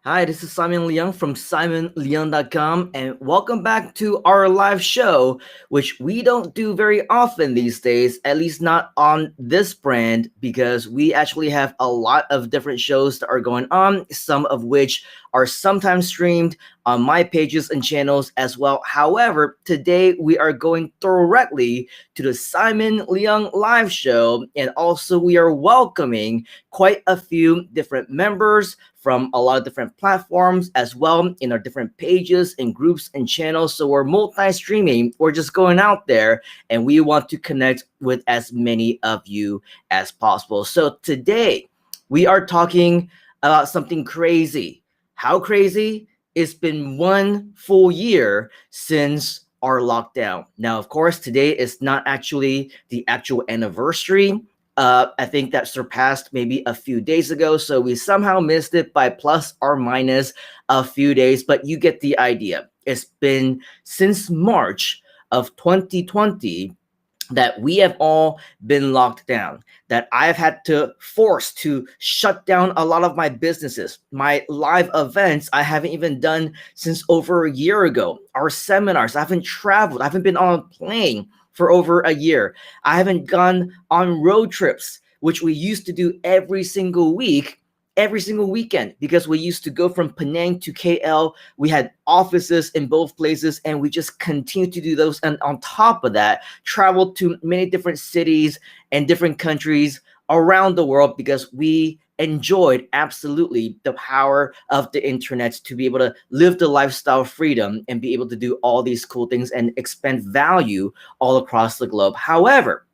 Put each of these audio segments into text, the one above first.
Hi, this is Simon Leung from simonleung.com, and welcome back to our live show, which we don't do very often these days, at least not on this brand, because we actually have a lot of different shows that are going on, some of which are sometimes streamed on my pages and channels as well. However, today we are going directly to the Simon Leung live show, and also we are welcoming quite a few different members from a lot of different platforms as well in our different pages and groups and channels. So we're multi-streaming. We're just going out there and we want to connect with as many of you as possible. So today we are talking about something crazy. How crazy? It's been 1 full year since our lockdown. Now, of course, today is not actually the actual anniversary. I think that surpassed maybe a few days ago. So we somehow missed it by plus or minus a few days, but you get the idea. It's been since March of 2020 that we have all been locked down, that I've had to force to shut down a lot of my businesses, my live events I haven't even done since over a year ago, our seminars, I haven't traveled, I haven't been on a plane for over a year, I haven't gone on road trips, which we used to do every single week. Every single weekend, because we used to go from Penang to KL. We had offices in both places, and we just continued to do those. And on top of that, traveled to many different cities and different countries around the world because we enjoyed absolutely the power of the internet to be able to live the lifestyle of freedom and be able to do all these cool things and expand value all across the globe. However,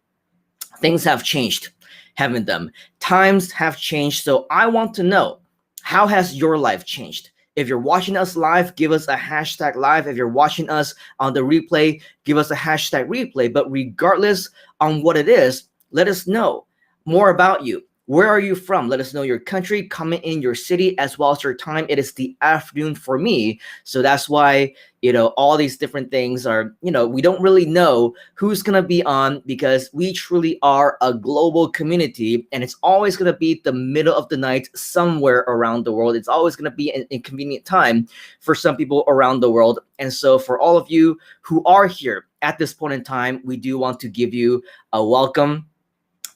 things have changed, haven't them? Times have changed. So I want to know, how has your life changed? If you're watching us live, give us a hashtag live. If you're watching us on the replay, give us a hashtag replay. But regardless on what it is, let us know more about you. Where are you from? Let us know your country, comment in your city, as well as your time. It is the afternoon for me. So that's why, all these different things are, we don't really know who's going to be on because we truly are a global community, and it's always going to be the middle of the night somewhere around the world. It's always going to be an inconvenient time for some people around the world. And so for all of you who are here at this point in time, we do want to give you a welcome,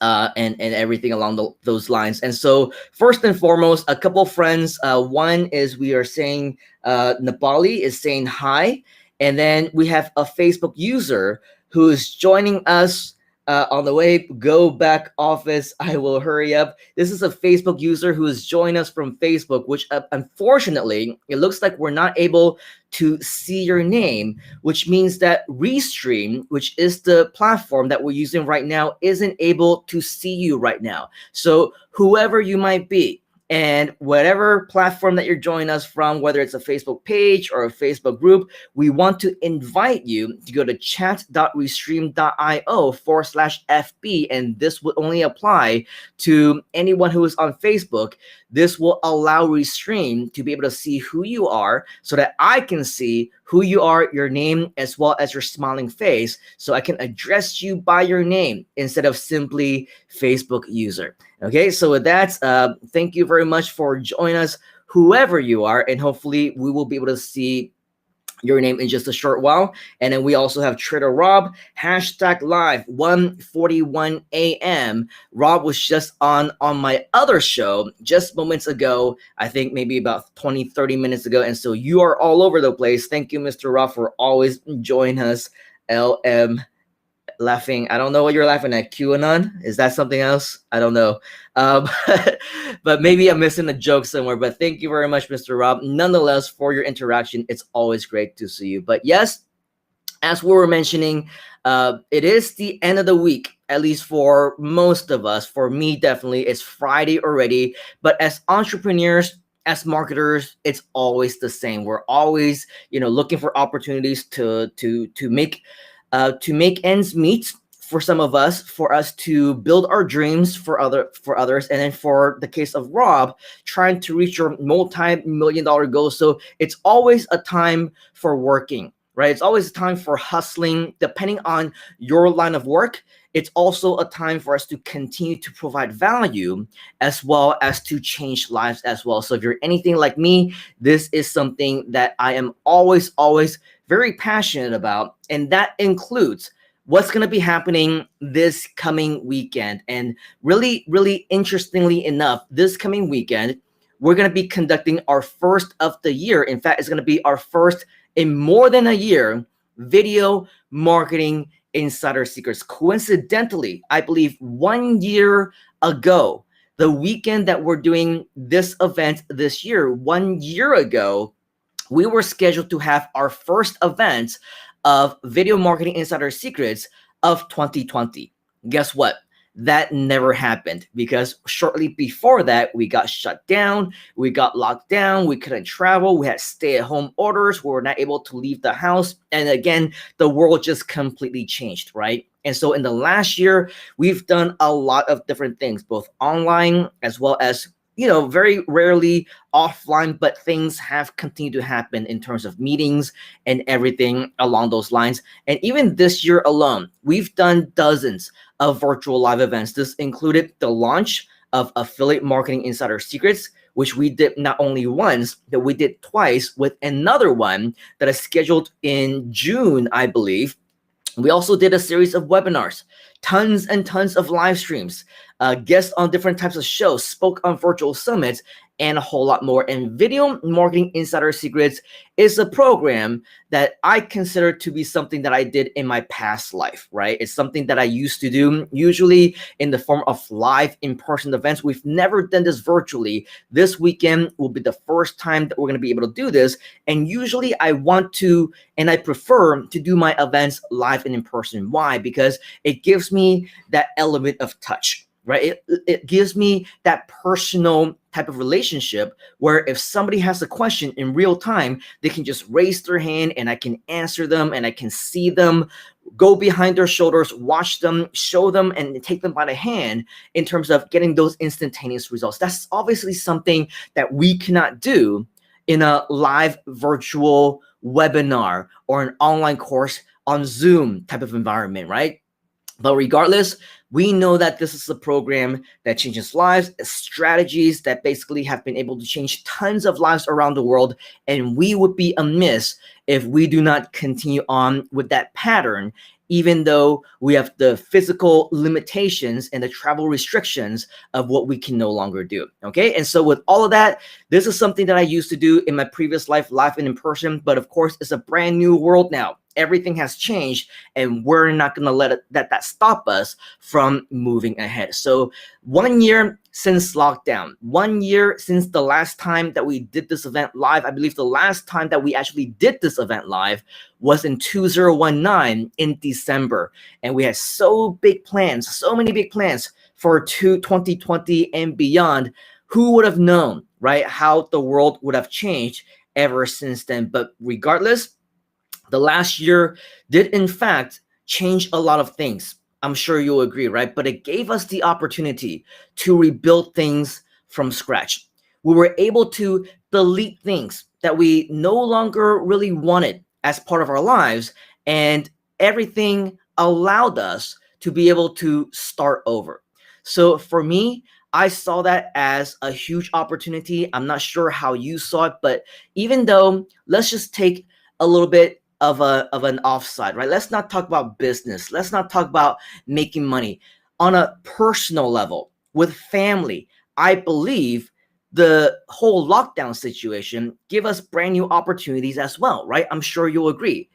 and everything along those lines. And so first and foremost, a couple friends. One is we are saying Nepali is saying hi, and then we have a Facebook user who is joining us. On the way, go back office. I will hurry up. This is a Facebook user who is joining us from Facebook, which unfortunately, it looks like we're not able to see your name, which means that Restream, which is the platform that we're using right now, isn't able to see you right now. So whoever you might be, and whatever platform that you're joining us from, whether it's a Facebook page or a Facebook group, we want to invite you to go to chat.restream.io/FB. And this will only apply to anyone who is on Facebook. This will allow Restream to be able to see who you are so that I can see who you are, your name, as well as your smiling face, so I can address you by your name instead of simply Facebook user. Okay, so with that, thank you very much for joining us, whoever you are, and hopefully we will be able to see your name in just a short while. And then we also have Trader Rob, hashtag live 1:41 a.m. Rob was just on my other show just moments ago, I think maybe about 20-30 minutes ago. And so you are all over the place. Thank you, Mr. Rob, for always joining us. LM laughing. I don't know what you're laughing at. QAnon? Is that something else? I don't know. But maybe I'm missing a joke somewhere. But thank you very much, Mr. Rob. Nonetheless, for your interaction, it's always great to see you. But yes, as we were mentioning, it is the end of the week, at least for most of us. For me, definitely, it's Friday already. But as entrepreneurs, as marketers, it's always the same. We're always, looking for opportunities to make ends meet for some of us, for us to build our dreams for others, and then for the case of Rob, trying to reach your multi-million-dollar goals. So it's always a time for working. right? It's always a time for hustling. Depending on your line of work, it's also a time for us to continue to provide value as well as to change lives as well. So if you're anything like me, this is something that I am always very passionate about, and that includes what's going to be happening this coming weekend. And really interestingly enough, this coming weekend, we're going to be conducting our first of the year. In fact, it's going to be our first in more than a year video marketing insider secrets. Coincidentally, I believe 1 year ago, the weekend that we're doing this event this year, 1 year ago, we were scheduled to have our first event of video marketing insider secrets of 2020. Guess what? That never happened because shortly before that, we got shut down, we got locked down, we couldn't travel, we had stay-at-home orders, we were not able to leave the house. And again, the world just completely changed, right? And so in the last year, we've done a lot of different things, both online as well as very rarely offline, but things have continued to happen in terms of meetings and everything along those lines. And even this year alone, we've done dozens of virtual live events. This included the launch of Affiliate Marketing Insider Secrets, which we did not only once, but we did twice with another one that is scheduled in June, I believe. We also did a series of webinars, tons and tons of live streams, guests on different types of shows, spoke on virtual summits, and a whole lot more. And Video Marketing Insider Secrets is a program that I consider to be something that I did in my past life, right? It's something that I used to do, usually in the form of live in-person events. We've never done this virtually. This weekend will be the first time that we're going to be able to do this. And usually I want to, and I prefer to do my events live and in person. Why? Because it gives me that element of touch, right? It gives me that personal type of relationship where if somebody has a question in real time, they can just raise their hand and I can answer them and I can see them, go behind their shoulders, watch them, show them, and take them by the hand in terms of getting those instantaneous results. That's obviously something that we cannot do in a live virtual webinar or an online course on Zoom type of environment, right? But regardless, we know that this is a program that changes lives, strategies that basically have been able to change tons of lives around the world. And we would be amiss if we do not continue on with that pattern, even though we have the physical limitations and the travel restrictions of what we can no longer do. Okay. And so with all of that, this is something that I used to do in my previous life, live and in person. But of course, it's a brand new world now. Everything has changed and we're not going to let that stop us from moving ahead. So 1 year since lockdown, 1 year since the last time that we did this event live. I believe the last time that we actually did this event live was in 2019 in December. And we had so many big plans for 2020 and beyond. Who would have known, right, how the world would have changed ever since then? But regardless, the last year did in fact change a lot of things. I'm sure you'll agree, right? But it gave us the opportunity to rebuild things from scratch. We were able to delete things that we no longer really wanted as part of our lives, and everything allowed us to be able to start over. So for me, I saw that as a huge opportunity. I'm not sure how you saw it, but even though, let's just take a little bit of an offside, right? Let's not talk about business. Let's not talk about making money. On a personal level, with family, I believe the whole lockdown situation give us brand new opportunities as well, right? I'm sure you'll agree.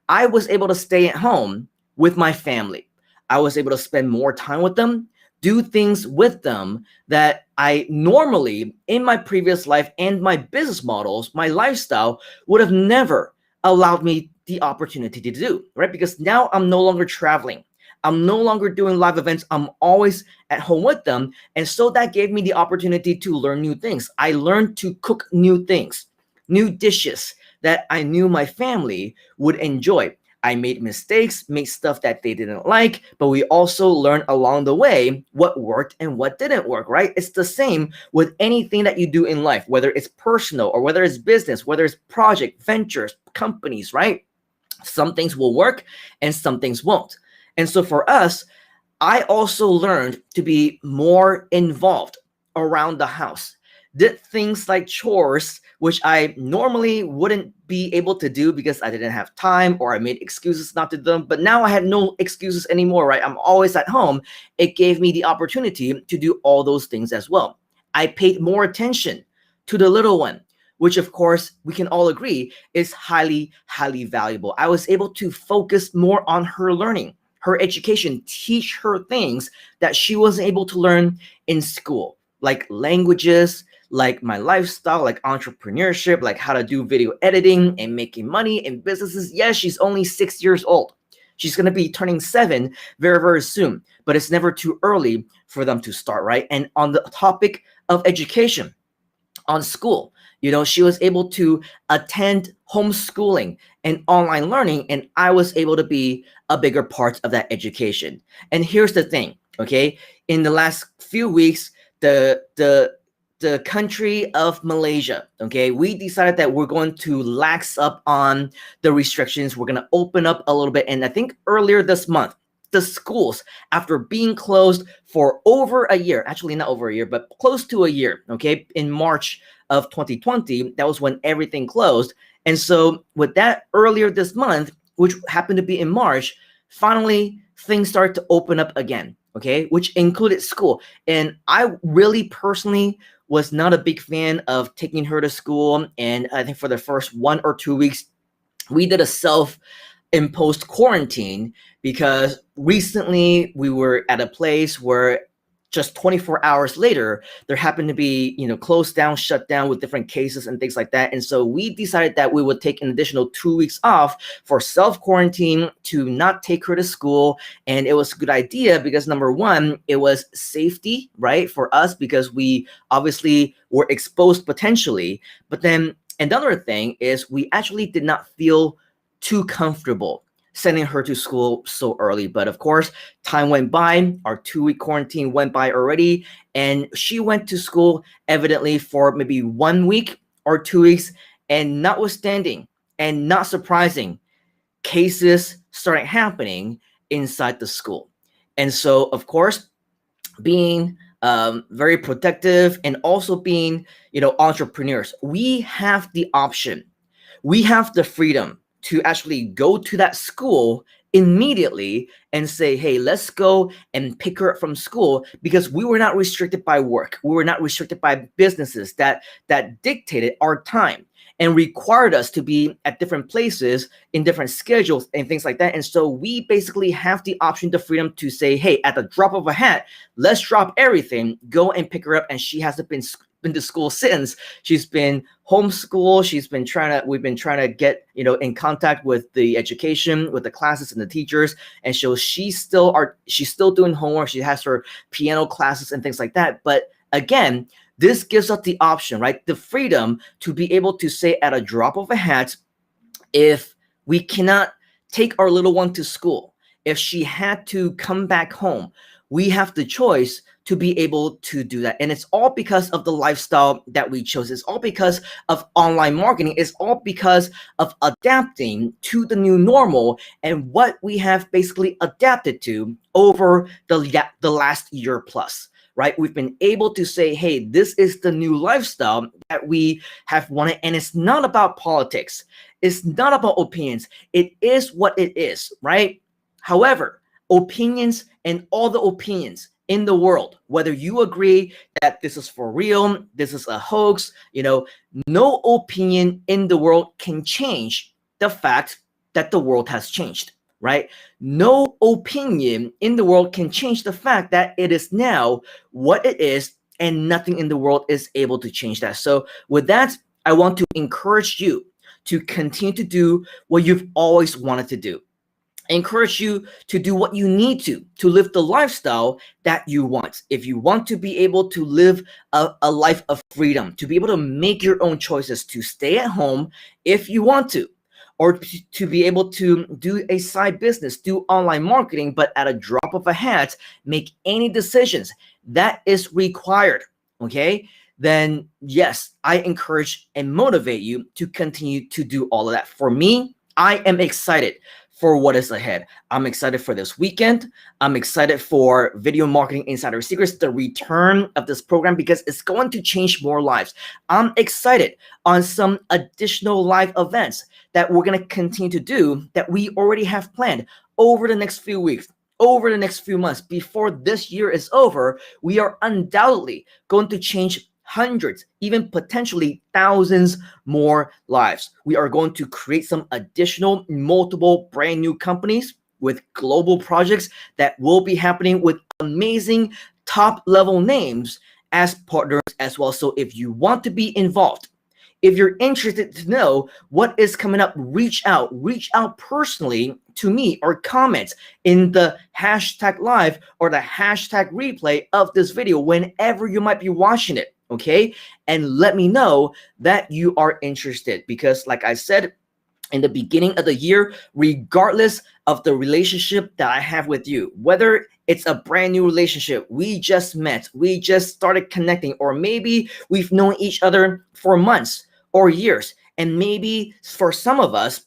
I was able to stay at home with my family. I was able to spend more time with them, do things with them that I normally in my previous life and my business models, my lifestyle would have never allowed me the opportunity to do, right? Because now I'm no longer traveling. I'm no longer doing live events. I'm always at home with them. And so that gave me the opportunity to learn new things. I learned to cook new things, new dishes that I knew my family would enjoy. I made mistakes, made stuff that they didn't like, but we also learned along the way what worked and what didn't work, right? It's the same with anything that you do in life, whether it's personal or whether it's business, whether it's project, ventures, companies, right? Some things will work and some things won't. And so for us, I also learned to be more involved around the house. Did things like chores, which I normally wouldn't be able to do because I didn't have time or I made excuses not to do them. But now I had no excuses anymore, right? I'm always at home. It gave me the opportunity to do all those things as well. I paid more attention to the little one, which of course we can all agree is highly, highly valuable. I was able to focus more on her learning, her education, teach her things that she wasn't able to learn in school, like languages, like my lifestyle, like entrepreneurship, like how to do video editing and making money in businesses. Yes, she's only 6 years old. She's going to be turning 7 very, very soon, but it's never too early for them to start, right? And on the topic of education, on school, she was able to attend homeschooling and online learning, and I was able to be a bigger part of that education. And here's the thing, okay? In the last few weeks, the country of Malaysia, okay, we decided that we're going to lax up on the restrictions. We're going to open up a little bit. And I think earlier this month, the schools, after being closed for over a year, actually not over a year, but close to a year, okay, in March of 2020, that was when everything closed. And so with that, earlier this month, which happened to be in March, finally things started to open up again, okay, which included school. And I really personally was not a big fan of taking her to school. And I think for the first 1 or 2 weeks, we did a self-imposed quarantine because recently we were at a place where just 24 hours later, there happened to be, closed down, shut down with different cases and things like that. And so we decided that we would take an additional 2 weeks off for self-quarantine to not take her to school. And it was a good idea because number one, it was safety, right, for us because we obviously were exposed potentially. But then another thing is we actually did not feel too comfortable sending her to school so early. But of course, time went by, our 2-week quarantine went by already, and she went to school evidently for maybe 1 week or 2 weeks, and notwithstanding and not surprising, cases started happening inside the school. And so, of course, being very protective and also being, entrepreneurs, we have the option, we have the freedom to actually go to that school immediately and say, hey, let's go and pick her up from school, because we were not restricted by work. We were not restricted by businesses that dictated our time and required us to be at different places in different schedules and things like that. And so we basically have the option, the freedom to say, hey, at the drop of a hat, let's drop everything, go and pick her up. And she hasn't been to school since. She's been homeschooled. We've been trying to get, in contact with the education, with the classes and the teachers. And so she's still doing homework. She has her piano classes and things like that. But again, this gives us the option, right? The freedom to be able to say at a drop of a hat, if we cannot take our little one to school, if she had to come back home, we have the choice to be able to do that. And it's all because of the lifestyle that we chose. It's all because of online marketing. It's all because of adapting to the new normal and what we have basically adapted to over the last year plus, right? We've been able to say, hey, this is the new lifestyle that we have wanted. And it's not about politics. It's not about opinions. It is what it is, right? However, opinions and all the opinions in the world, whether you agree that this is for real, this is a hoax, no opinion in the world can change the fact that the world has changed, right? No opinion in the world can change the fact that it is now what it is, and nothing in the world is able to change that. So with that, I want to encourage you to continue to do what you've always wanted to do. I encourage you to do what you need to live the lifestyle that you want. If you want to be able to live a life of freedom, to be able to make your own choices, to stay at home if you want to, or to be able to do a side business, do online marketing, but at a drop of a hat, make any decisions that is required, okay? Then yes, I encourage and motivate you to continue to do all of that. For me, I am excited for what is ahead. I'm excited for this weekend. I'm excited for Video Marketing Insider Secrets, the return of this program, because it's going to change more lives. I'm excited on some additional live events that we're going to continue to do that we already have planned over the next few weeks, over the next few months. Before this year is over, we are undoubtedly going to change hundreds, even potentially thousands more lives. We are going to create some additional multiple brand new companies with global projects that will be happening with amazing top level names as partners as well. So if you want to be involved, if you're interested to know what is coming up, reach out personally to me or comment in the hashtag live or the hashtag replay of this video whenever you might be watching it, okay? And let me know that you are interested, because like I said in the beginning of the year, regardless of the relationship that I have with you, whether it's a brand new relationship, we just met, we just started connecting, or maybe we've known each other for months or years, and maybe for some of us,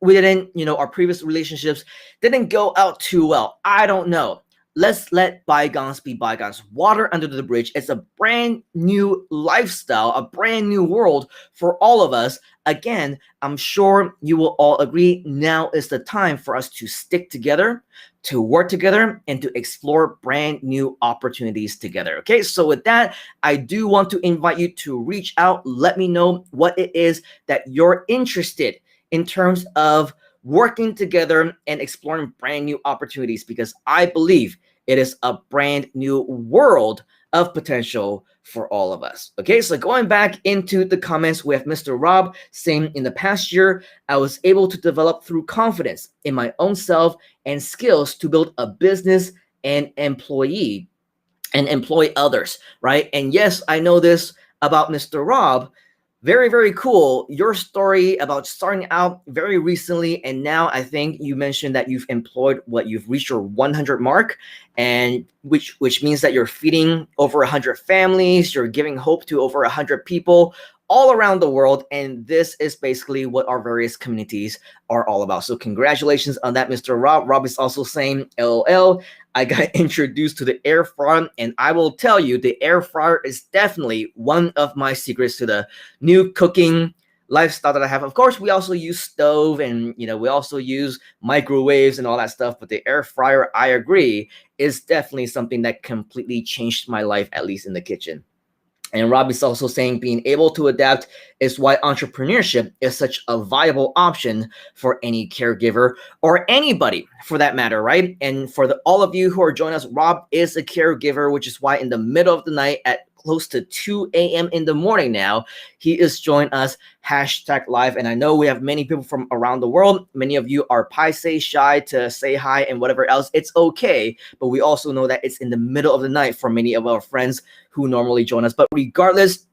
we didn't, our previous relationships didn't go out too well. I don't know. Let's let bygones be bygones. Water under the bridge. It's a brand new lifestyle, a brand new world for all of us. Again, I'm sure you will all agree now is the time for us to stick together, to work together, and to explore brand new opportunities together. Okay, so with that, I do want to invite you to reach out. Let me know what it is that you're interested in terms of working together and exploring brand new opportunities, because I believe it is a brand new world of potential for all of us. Okay, so going back into the comments, we have Mr. Rob saying, in the past year, I was able to develop through confidence in my own self and skills to build a business and employ others, right? And yes, I know this about Mr. Rob. Very, very cool. Your story about starting out very recently, and now I think you mentioned that you've reached your 100 mark, and which means that you're feeding over 100 families, you're giving hope to over 100 people all around the world, and this is basically what our various communities are all about. So congratulations on that, Mr. Rob. Rob is also saying, LOL, I got introduced to the air fryer, and I will tell you, the air fryer is definitely one of my secrets to the new cooking lifestyle that I have. Of course, we also use stove, and we also use microwaves and all that stuff, but the air fryer, I agree, is definitely something that completely changed my life, at least in the kitchen. And Rob is also saying being able to adapt is why entrepreneurship is such a viable option for any caregiver or anybody for that matter, right? And for all of you who are joining us, Rob is a caregiver, which is why in the middle of the night at close to 2 a.m. in the morning now, he is joining us hashtag live. And I know we have many people from around the world. Many of you are paise, shy to say hi and whatever else. It's okay. But we also know that it's in the middle of the night for many of our friends who normally join us. But regardless,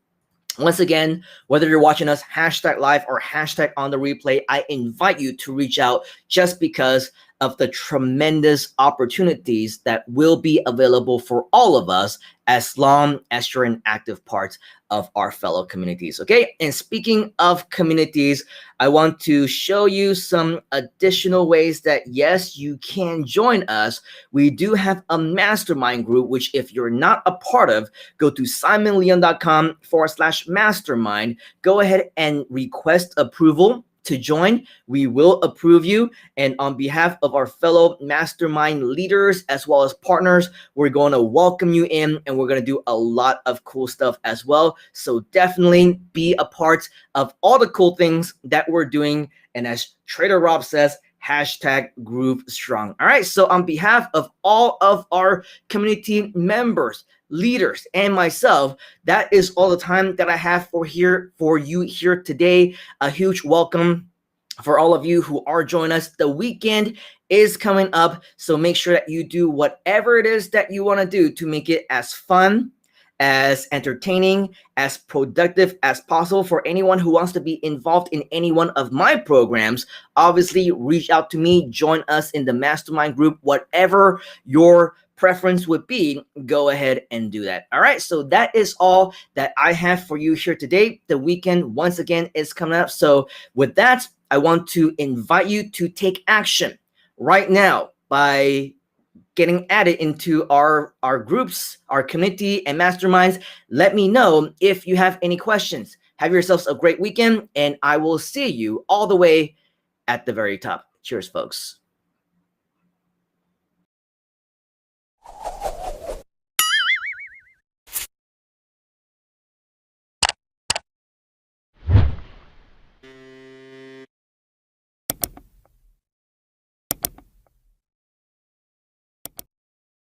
once again, whether you're watching us hashtag live or hashtag on the replay, I invite you to reach out, just because of the tremendous opportunities that will be available for all of us as long as you're an active part of our fellow communities. Okay, and speaking of communities, I want to show you some additional ways that yes, you can join us. We do have a mastermind group, which if you're not a part of, go to simonleon.com/mastermind. Go ahead and request approval to join. We will approve you, and on behalf of our fellow mastermind leaders as well as partners, we're going to welcome you in, and we're going to do a lot of cool stuff as well. So definitely be a part of all the cool things that we're doing, and as Trader Rob says, hashtag Groove Strong. All right, so on behalf of all of our community members, leaders, and myself, that is all the time that I have for you here today. A huge welcome for all of you who are joining us. The weekend is coming up, so make sure that you do whatever it is that you want to do to make it as fun, as entertaining, as productive as possible. For anyone who wants to be involved in any one of my programs, obviously reach out to me, join us in the mastermind group, whatever your preference would be, go ahead and do that. All right, so that is all that I have for you here today. The weekend once again is coming up, so with that, I want to invite you to take action right now by getting added into our groups, our community, and masterminds. Let me know if you have any questions. Have yourselves a great weekend, and I will see you all the way at the very top. Cheers, folks.